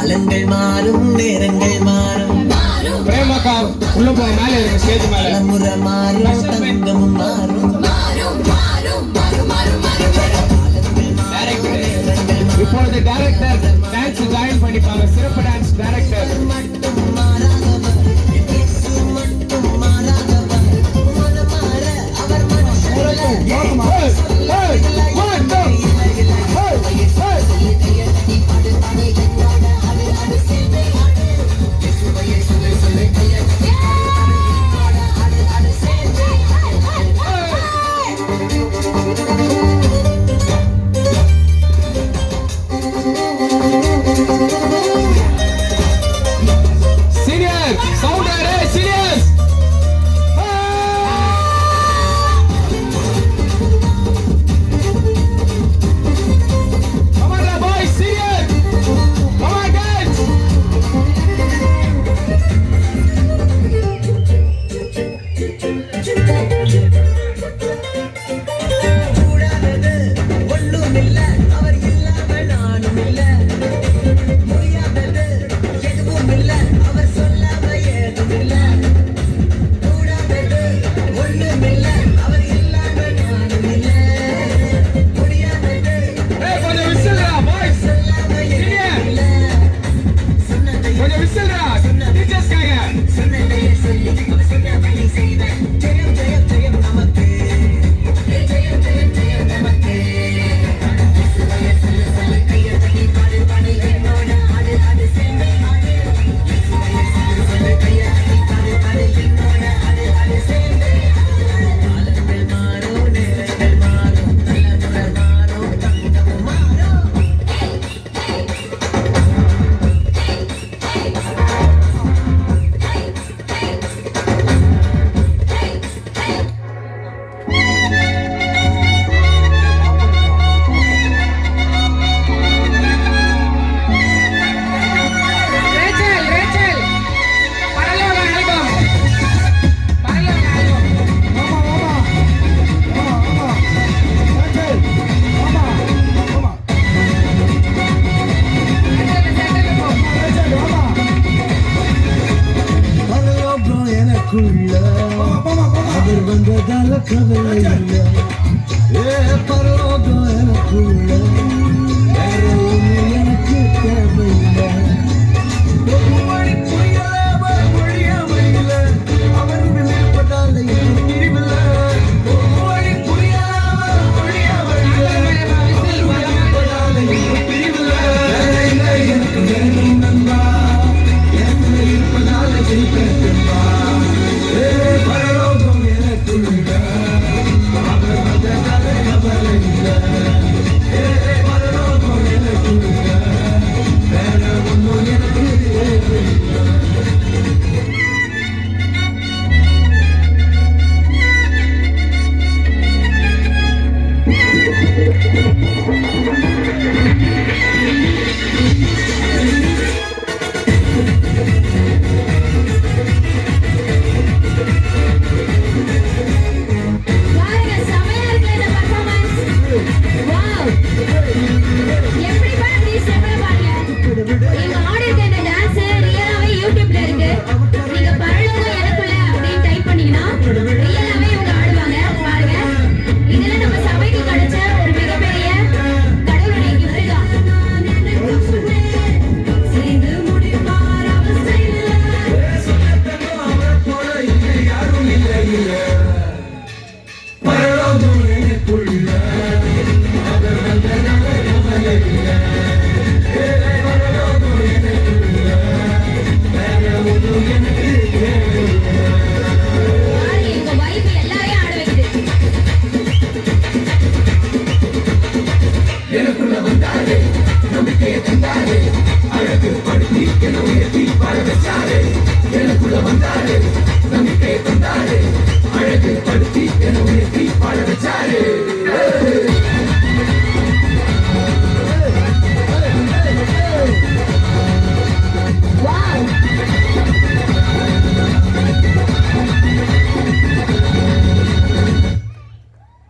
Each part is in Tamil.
காலங்கள் மாறும் நேரங்கள் மாறும் பிரேமக்கா உள்ள போக மேல இருக்கு ஸ்டேஜ் மேல முறை மாறும் தங்கமும் மாறும் இப்பொழுது டைரக்டர் டான்ஸ் ஜாயின் பண்ணிப்பாங்க சிறப்பு டான்ஸ் டைரக்டர் மட்டும் மாறாதவர் மட்டும் மாறாதவர் மனமாற அவர் அவர் வந்ததால கவலை இல்லை பரலோகம் எனக்குள்ள வேற ஒண்ணு எனக்கு தேவையில்லை அவர் விருப்பதால பிரிவில்லை எனக்கு வேணும் நண்பா என்ன இருப்பதால ஜெயிப்பேன் பரலோகம் எனக்குள்ள அவர் வந்ததால கவலை இல்லை பரலோகம் எனக்குள்ள வேற ஒன்றும் எனக்கு தேவையில்லை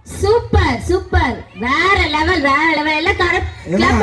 சூப்பர் சூப்பர் வேற லெவல் எல்லாம்